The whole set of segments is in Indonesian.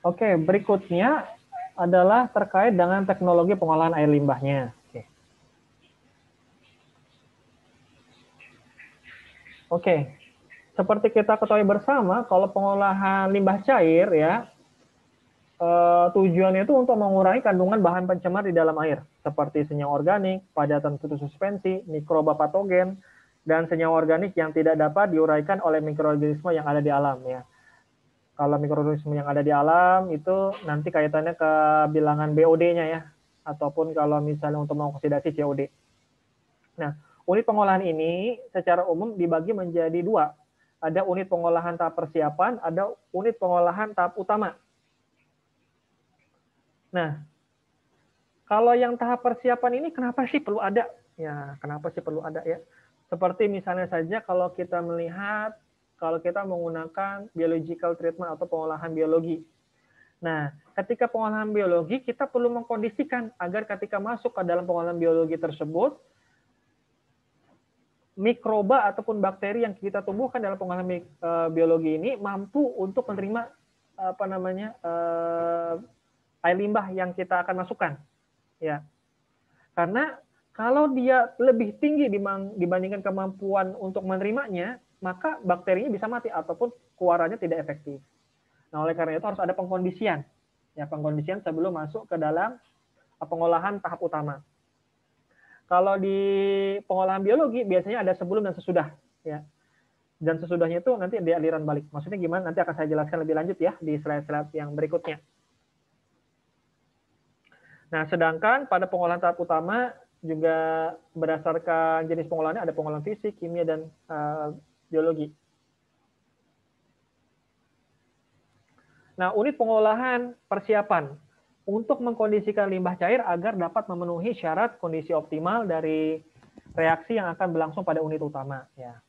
Oke, berikutnya adalah terkait dengan teknologi pengolahan air limbahnya. Oke, seperti kita ketahui bersama, kalau pengolahan limbah cair ya, tujuannya itu untuk mengurangi kandungan bahan pencemar di dalam air, seperti senyawa organik, padatan putus suspensi, mikroba patogen, dan senyawa organik yang tidak dapat diuraikan oleh mikroorganisme yang ada di alam ya. Kalau mikroorganisme yang ada di alam itu nanti kaitannya ke bilangan BOD-nya ya, ataupun kalau misalnya untuk mengoksidasi COD. Nah, unit pengolahan ini secara umum dibagi menjadi dua. Ada unit pengolahan tahap persiapan, ada unit pengolahan tahap utama. Nah, kalau yang tahap persiapan ini kenapa sih perlu ada? Ya, kenapa sih perlu ada ya? Seperti misalnya saja kalau kita melihat, kalau kita menggunakan biological treatment atau pengolahan biologi. Nah, ketika pengolahan biologi, kita perlu mengkondisikan agar ketika masuk ke dalam pengolahan biologi tersebut, mikroba ataupun bakteri yang kita tumbuhkan dalam pengolahan biologi ini mampu untuk menerima apa namanya air limbah yang kita akan masukkan, ya. Karena kalau dia lebih tinggi dibandingkan kemampuan untuk menerimanya, maka bakterinya bisa mati ataupun keluarannya tidak efektif. Nah, oleh karena itu harus ada pengkondisian, ya pengkondisian sebelum masuk ke dalam pengolahan tahap utama. Kalau di pengolahan biologi biasanya ada sebelum dan sesudah, ya. Dan sesudahnya itu nanti di aliran balik. Maksudnya gimana? Nanti akan saya jelaskan lebih lanjut ya di slide-slide yang berikutnya. Nah, sedangkan pada pengolahan tahap utama juga berdasarkan jenis pengolahannya ada pengolahan fisik, kimia, dan biologi. Nah, unit pengolahan persiapan untuk mengkondisikan limbah cair agar dapat memenuhi syarat kondisi optimal dari reaksi yang akan berlangsung pada unit utama. Ya.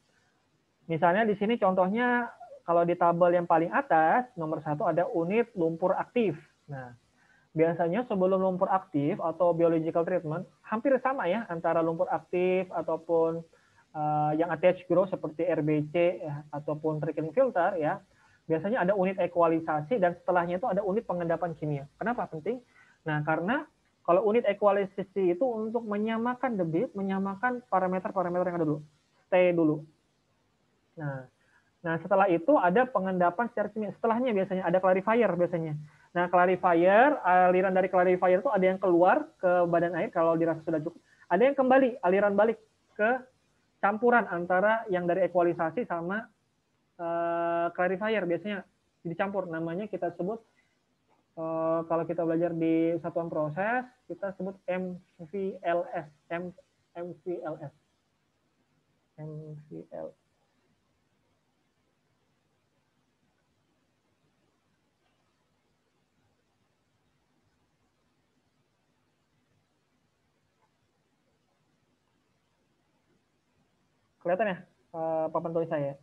Misalnya di sini contohnya kalau di tabel yang paling atas nomor 1 ada unit lumpur aktif. Nah, biasanya sebelum lumpur aktif atau biological treatment hampir sama ya antara lumpur aktif ataupun yang attached grow seperti RBC ya, ataupun trickling filter ya. Biasanya ada unit ekualisasi dan setelahnya itu ada unit pengendapan kimia. Kenapa penting? Nah, karena kalau unit ekualisasi itu untuk menyamakan debit, menyamakan parameter-parameter yang ada dulu. Stay dulu. Nah, setelah itu ada pengendapan secara kimia. Setelahnya biasanya ada clarifier biasanya. Nah, clarifier, aliran dari clarifier itu ada yang keluar ke badan air kalau dirasa sudah cukup. Ada yang kembali, aliran balik ke campuran antara yang dari ekualisasi sama clarifier biasanya dicampur. Namanya kita sebut kalau kita belajar di satuan proses kita sebut MVLS, MVLS, MVL. Kelihatan ya papan tulis saya?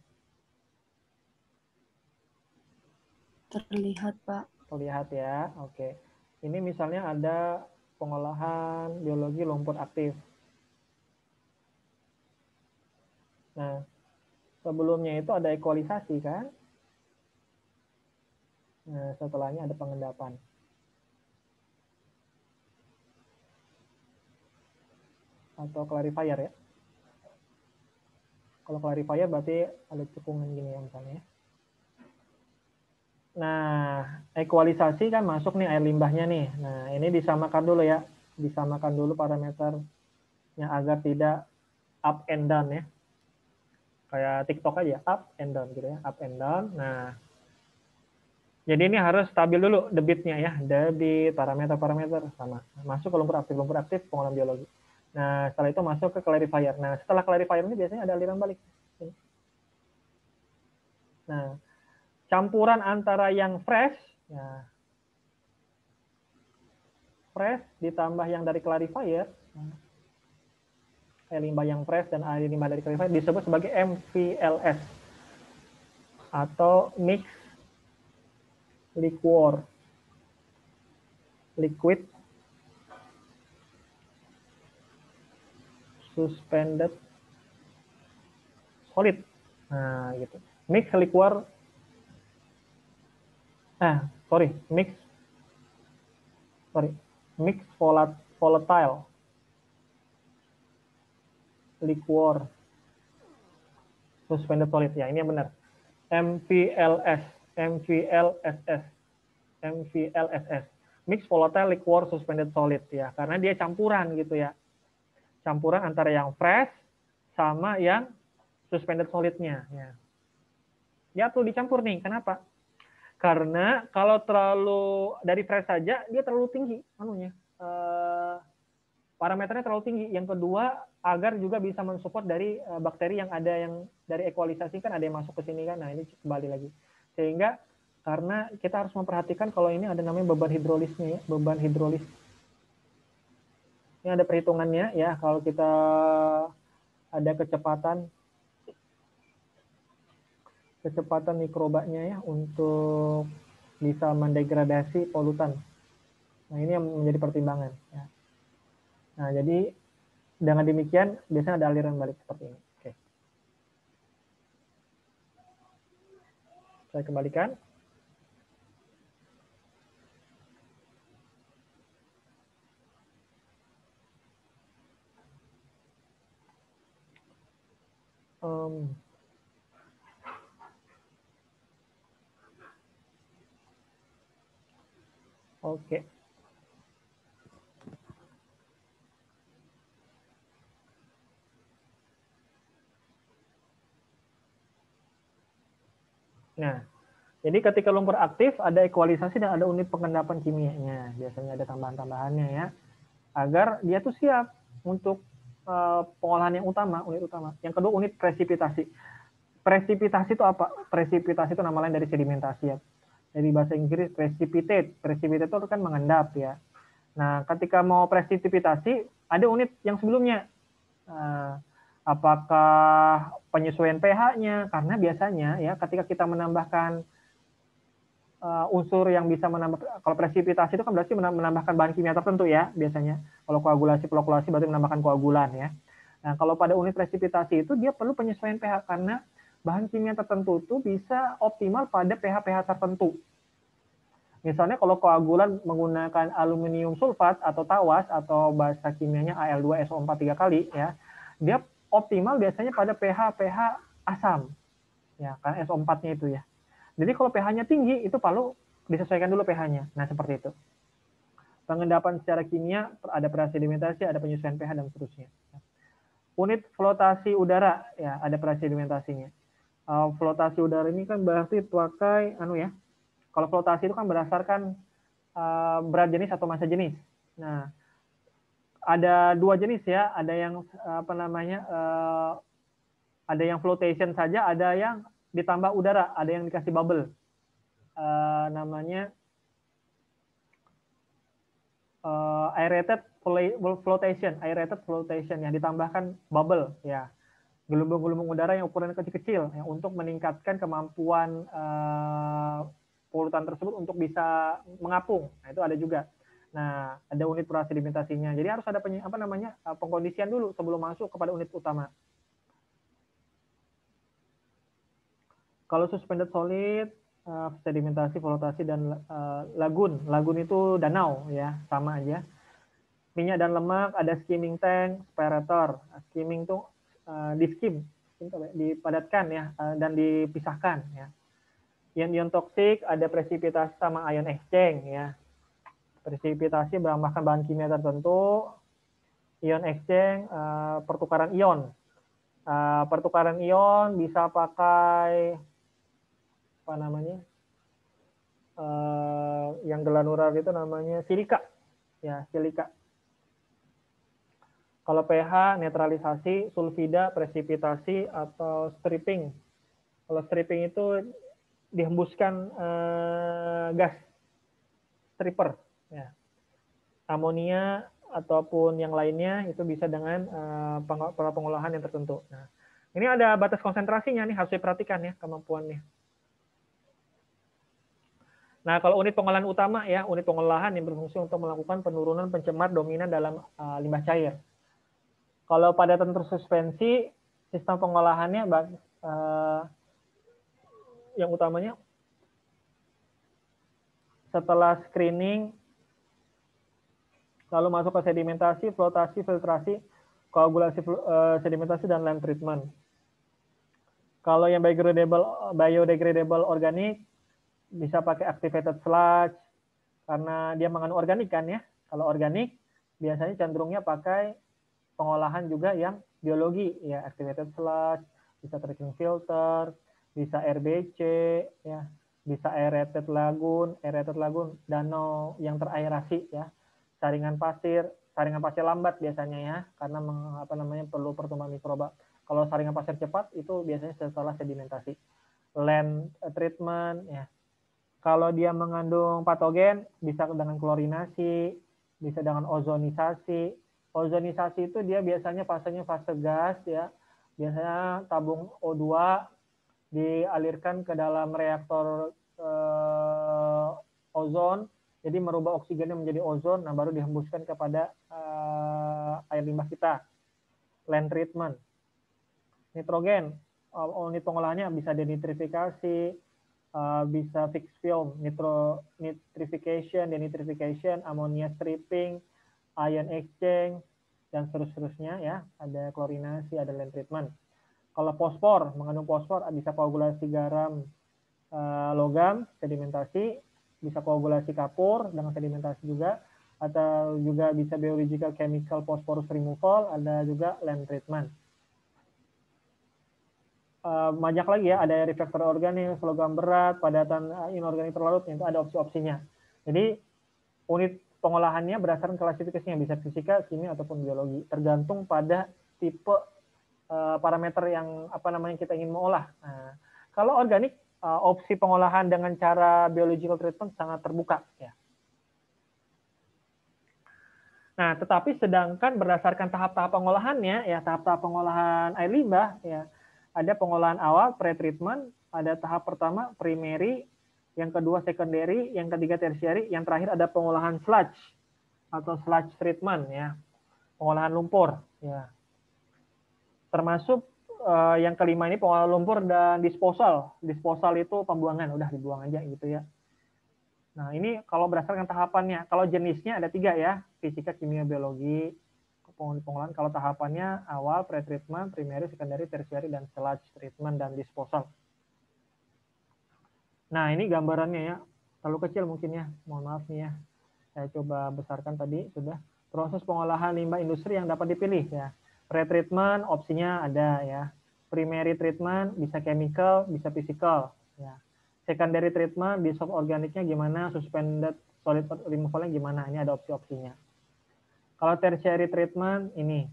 Terlihat, Pak. Terlihat ya, oke. Ini misalnya ada pengolahan biologi lumpur aktif. Nah, sebelumnya itu ada ekualisasi kan? Nah, setelahnya ada pengendapan. Atau clarifier ya. Kalau clarifier berarti ada cekungan gini ya misalnya. Nah, ekualisasi kan masuk nih air limbahnya nih. Nah, ini disamakan dulu ya. Disamakan dulu parameternya agar tidak up and down ya. Kayak TikTok aja, up and down gitu ya, up and down. Nah, jadi ini harus stabil dulu debitnya ya, debit, parameter-parameter sama. Masuk ke lumpur aktif pengolahan biologi. Nah, setelah itu masuk ke clarifier. Nah, setelah clarifier ini biasanya ada aliran balik. Nah, campuran antara yang fresh, ya, fresh ditambah yang dari clarifier, air limbah yang fresh dan air limbah dari clarifier disebut sebagai MVLS atau mix liquor, liquid suspended solid. Nah, gitu. Mix liquor. Nah, volatile liquor suspended solid. Ya, ini yang benar. MVLSS. Mixed volatile liquor suspended solid ya, karena dia campuran gitu ya. Campuran antara yang fresh sama yang suspended solidnya ya. Dia perlu dicampur nih. Kenapa? Karena kalau terlalu dari fresh saja dia terlalu tinggi parameternya terlalu tinggi. Yang kedua, agar juga bisa mensupport dari bakteri yang ada yang dari ekualisasi kan ada yang masuk ke sini kan. Nah, ini kembali lagi. Sehingga karena kita harus memperhatikan kalau ini ada namanya beban hidrolisnya ya, beban hidrolis. Ini ada perhitungannya ya, kalau kita ada kecepatan mikrobanya ya untuk bisa mendegradasi polutan. Nah, ini yang menjadi pertimbangan ya. Nah, jadi dengan demikian biasanya ada aliran balik seperti ini. Oke. Saya kembalikan. Oke. Nah, jadi ketika lumpur aktif ada ekualisasi dan ada unit pengendapan kimianya. Biasanya ada tambahan-tambahannya ya, agar dia tuh siap untuk pengolahan yang utama, unit utama. Yang kedua, unit presipitasi. Presipitasi itu apa? Presipitasi itu nama lain dari sedimentasi ya. Dari bahasa Inggris precipitate. Precipitate itu kan mengendap ya. Nah, ketika mau presipitasi ada unit yang sebelumnya. Apakah penyesuaian pH-nya? Karena biasanya ya ketika kita menambahkan unsur yang bisa menambah, kalau presipitasi itu kan berarti menambahkan bahan kimia tertentu ya biasanya. Kalau koagulasi, flokulasi berarti menambahkan koagulan ya. Nah, kalau pada unit presipitasi itu dia perlu penyesuaian pH karena bahan kimia tertentu itu bisa optimal pada pH-pH tertentu. Misalnya kalau koagulan menggunakan aluminium sulfat atau tawas atau bahasa kimianya Al2SO4 3 kali ya, dia optimal biasanya pada pH asam. Ya, karena SO4-nya itu ya. Jadi kalau pH-nya tinggi itu perlu disesuaikan dulu pH-nya. Nah, seperti itu. Pengendapan secara kimia ada prasedimentasi, ada penyesuaian pH dan seterusnya. Unit flotasi udara ya, ada prasedimentasinya. Flotasi udara ini kan berarti pakai kalau flotasi itu kan berdasarkan berat jenis atau massa jenis. Nah, ada dua jenis ya, ada yang ada yang flotation saja, ada yang ditambah udara, ada yang dikasih bubble. Namanya aerated flotation yang ditambahkan bubble ya. Gelembung-gelembung udara yang ukurannya kecil-kecil ya, untuk meningkatkan kemampuan polutan tersebut untuk bisa mengapung. Nah, itu ada juga. Nah, ada unit prasedimentasinya. Jadi harus ada pengkondisian dulu sebelum masuk kepada unit utama. Kalau suspended solid, sedimentasi, flotasi, dan lagun. Lagun itu danau ya, sama aja. Minyak dan lemak, ada skimming tank, spirator. Skimming itu di-skim, dipadatkan ya, dan dipisahkan ya. Ion-ion toksik, ada presipitasi sama ion exchange ya. Presipitasi menambahkan bahan kimia tertentu. Ion exchange, pertukaran ion. Pertukaran ion bisa pakai yang gelanular itu namanya silika ya, silika. Kalau pH netralisasi, sulfida, presipitasi, atau stripping. Kalau stripping itu dihembuskan gas stripper ya. Amonia ataupun yang lainnya itu bisa dengan pengolahan yang tertentu. Nah, ini ada batas konsentrasinya nih, harus diperhatikan ya kemampuannya. Nah, kalau unit pengolahan utama ya, unit pengolahan yang berfungsi untuk melakukan penurunan pencemar dominan dalam limbah cair. Kalau pada tentur suspensi, sistem pengolahannya yang utamanya setelah screening, lalu masuk ke sedimentasi, flotasi, filtrasi, koagulasi, sedimentasi, dan land treatment. Kalau yang biodegradable organik, bisa pakai activated sludge, karena dia mengandung organik kan ya. Kalau organik, biasanya cenderungnya pakai pengolahan juga yang biologi, ya activated sludge, bisa treating filter, bisa RBC, ya, bisa aerated lagoon, danau yang teraerasi ya, saringan pasir lambat biasanya ya, karena perlu pertumbuhan mikroba. Kalau saringan pasir cepat itu biasanya setelah sedimentasi. Land treatment ya. Kalau dia mengandung patogen bisa dengan klorinasi, bisa dengan ozonisasi. Ozonisasi itu dia biasanya fasenya fase gas ya. Biasanya tabung O2 dialirkan ke dalam reaktor ozon, jadi merubah oksigennya menjadi ozon, nah baru dihembuskan kepada air limbah kita. Land treatment. Nitrogen, unit pengolahannya bisa denitrifikasi, bisa fixed film, nitrification, denitrification, ammonia stripping, ion exchange, dan seterusnya ya. Ada klorinasi, ada land treatment. Kalau fosfor, mengandung fosfor, bisa koagulasi garam logam, sedimentasi, bisa koagulasi kapur dengan sedimentasi juga, atau juga bisa biological chemical phosphorus removal, ada juga land treatment. Banyak lagi ya, ada refraktor organik, logam berat, padatan inorganik terlarut, itu ada opsi-opsinya. Jadi unit pengolahannya berdasarkan klasifikasinya, bisa fisika, kimia, ataupun biologi, tergantung pada tipe parameter yang kita ingin mengolah. Nah, kalau organik, opsi pengolahan dengan cara biological treatment sangat terbuka ya. Nah, tetapi sedangkan berdasarkan tahap-tahap pengolahannya ya, tahap-tahap pengolahan air limbah ya, ada pengolahan awal pre-treatment, ada tahap pertama primary, yang kedua secondary, yang ketiga tertiary, yang terakhir ada pengolahan sludge atau sludge treatment ya, pengolahan lumpur ya. Termasuk yang kelima ini pengolahan lumpur dan disposal. Disposal itu pembuangan, udah dibuang aja gitu ya. Nah, ini kalau berdasarkan tahapannya, kalau jenisnya ada 3 ya, fisika, kimia, biologi, pengolahan. Kalau tahapannya awal, pre-treatment, primary, secondary, tertiary, dan sludge treatment dan disposal. Nah, ini gambarannya ya, terlalu kecil mungkin ya, mohon maaf nih ya. Saya coba besarkan tadi, sudah. Proses pengolahan limbah industri yang dapat dipilih ya. Pre-treatment opsinya ada ya. Primary treatment bisa chemical, bisa physical ya. Secondary treatment dissolve organiknya gimana, suspended solid removalnya gimana, ini ada opsi-opsinya. Kalau tertiary treatment ini,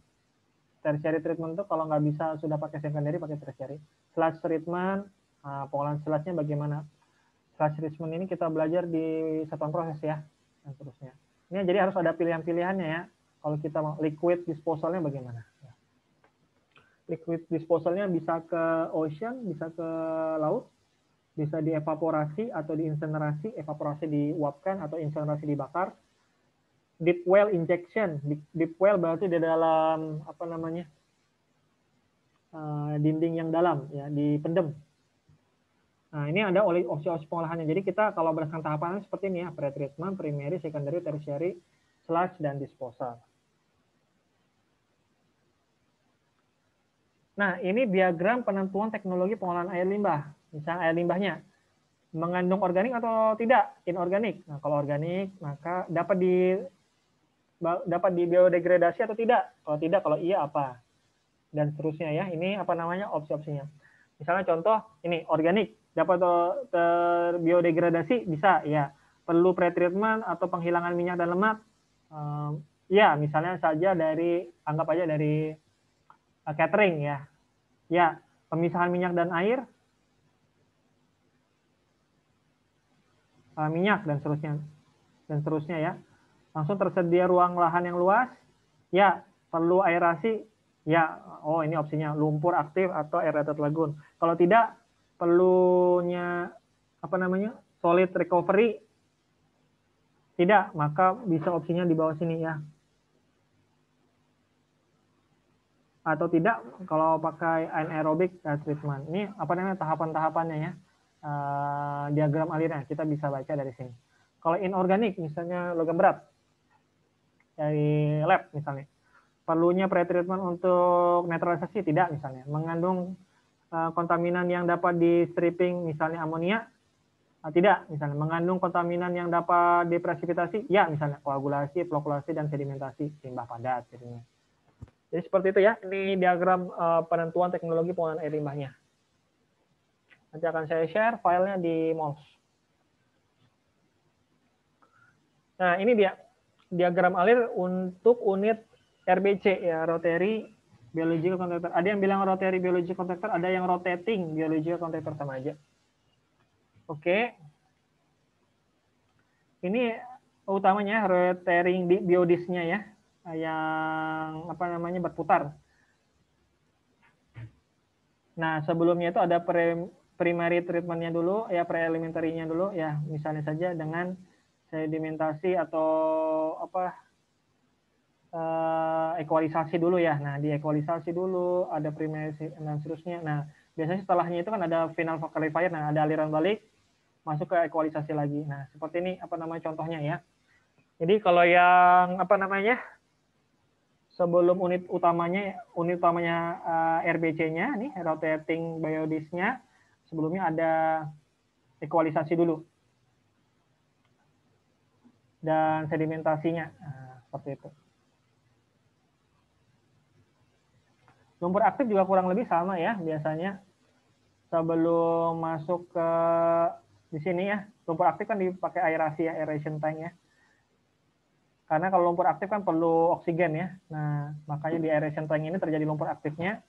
tertiary treatment itu kalau nggak bisa sudah pakai secondary, pakai tertiary. Sludge treatment, pengolahan sludge-nya bagaimana. Sludge treatment ini kita belajar di satuan proses ya, dan seterusnya. Ini jadi harus ada pilihan-pilihannya ya. Kalau kita mau liquid disposalnya bagaimana? Liquid disposalnya bisa ke ocean, bisa ke laut, bisa dievaporasi atau diinsenerasi, evaporasi diuapkan atau insenerasi dibakar. Deep well injection, deep well berarti di dalam dinding yang dalam ya, dipendem. Nah, ini ada opsi-opsi pengolahannya. Jadi kita kalau berdasarkan tahapan seperti ini ya, pre-treatment, primary, secondary, tertiary, sludge, dan disposal. Nah, ini diagram penentuan teknologi pengolahan air limbah. Misalnya air limbahnya mengandung organik atau tidak, inorganik. Nah, kalau organik maka dapat di biodegradasi atau tidak. Kalau tidak, kalau iya apa? Dan seterusnya ya. Ini opsi-opsinya. Misalnya contoh ini organik, dapat terbiodegradasi bisa ya. Perlu pretreatment atau penghilangan minyak dan lemak. Ya, misalnya saja anggap aja dari catering ya. Ya, pemisahan minyak dan air, minyak dan seterusnya ya. Langsung tersedia ruang lahan yang luas, ya perlu aerasi, ya ini opsinya lumpur aktif atau aerated lagoon. Kalau tidak perlunya solid recovery, tidak, maka bisa opsinya di bawah sini ya. Atau tidak kalau pakai anaerobic treatment. Ini tahapan-tahapannya ya. Diagram alirnya kita bisa baca dari sini. Kalau inorganik, misalnya logam berat dari lab misalnya, perlunya pretreatment untuk netralisasi tidak misalnya, mengandung kontaminan yang dapat di stripping misalnya amonia, tidak misalnya, mengandung kontaminan yang dapat depresipitasi, ya misalnya koagulasi, flokulasi, dan sedimentasi limbah padat. Jadi seperti itu ya, ini diagram penentuan teknologi pengolahan air limbahnya. Nanti akan saya share filenya di MOLS. Nah, ini dia diagram alir untuk unit RBC ya, rotary biological contactor. Ada yang bilang rotary biological contactor, ada yang rotating biological contactor, sama aja. Oke. Ini utamanya rotating biodisnya ya, yang apa namanya berputar. Nah, sebelumnya itu ada primary treatmentnya dulu, ya pre-elementary-nya dulu, ya misalnya saja dengan sedimentasi atau apa ekualisasi dulu ya. Nah, di ekualisasi dulu, ada primary dan seterusnya. Nah, biasanya setelahnya itu kan ada final clarifier, nah ada aliran balik, masuk ke ekualisasi lagi. Nah, seperti ini apa namanya contohnya ya. Jadi kalau yang apa namanya sebelum unit utamanya RBC-nya nih, rotating biodisnya, sebelumnya ada ekualisasi dulu dan sedimentasinya. Nah, seperti itu. Lumpur aktif juga kurang lebih sama ya biasanya. Sebelum masuk ke di sini ya, lumpur aktif kan dipakai aerasi ya, aeration tank ya. Karena kalau lumpur aktif kan perlu oksigen ya. Nah, makanya di aeration tank ini terjadi lumpur aktifnya.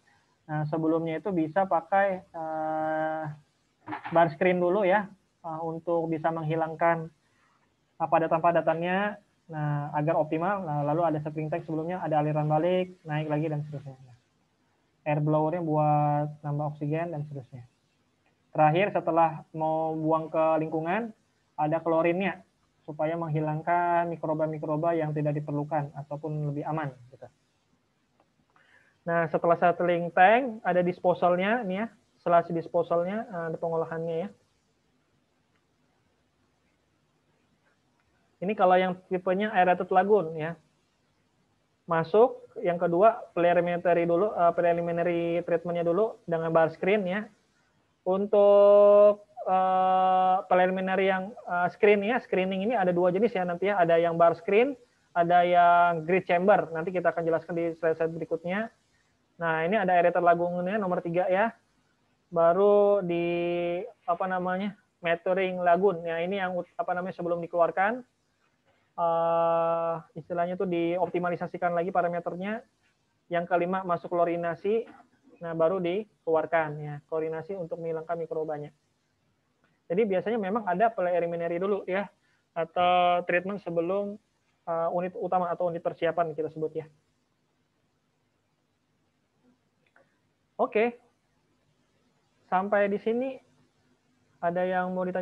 Nah, sebelumnya itu bisa pakai bar screen dulu ya, untuk bisa menghilangkan padatan-padatannya, nah agar optimal. Nah, lalu ada spring tank sebelumnya, ada aliran balik, naik lagi dan seterusnya. Air blower-nya buat nambah oksigen dan seterusnya. Terakhir setelah mau buang ke lingkungan, ada klorinnya supaya menghilangkan mikroba-mikroba yang tidak diperlukan ataupun lebih aman. Gitu. Nah, setelah settling tank, ada disposalnya nih ya. Setelah si disposalnya, ada pengolahannya ya. Ini kalau yang tipenya aerated lagoon ya. Masuk, yang kedua preliminary dulu, preliminary treatmentnya dulu dengan bar screen ya. Untuk preliminary yang screening ini ada dua jenis ya nanti ya. Ada yang bar screen, ada yang grid chamber. Nanti kita akan jelaskan di slide berikutnya. Nah, ini ada aerated lagoonnya nomor 3 ya. Baru di apa namanya metering lagoon. Ya, ini yang apa namanya sebelum dikeluarkan. Istilahnya tuh dioptimalisasikan lagi parameternya. Yang kelima masuk klorinasi, nah baru dikeluarkan ya, klorinasi untuk menghilangkan mikrobanya. Jadi biasanya memang ada preliminary dulu ya, atau treatment sebelum unit utama atau unit persiapan kita sebut ya. Oke, sampai di sini ada yang mau ditanya?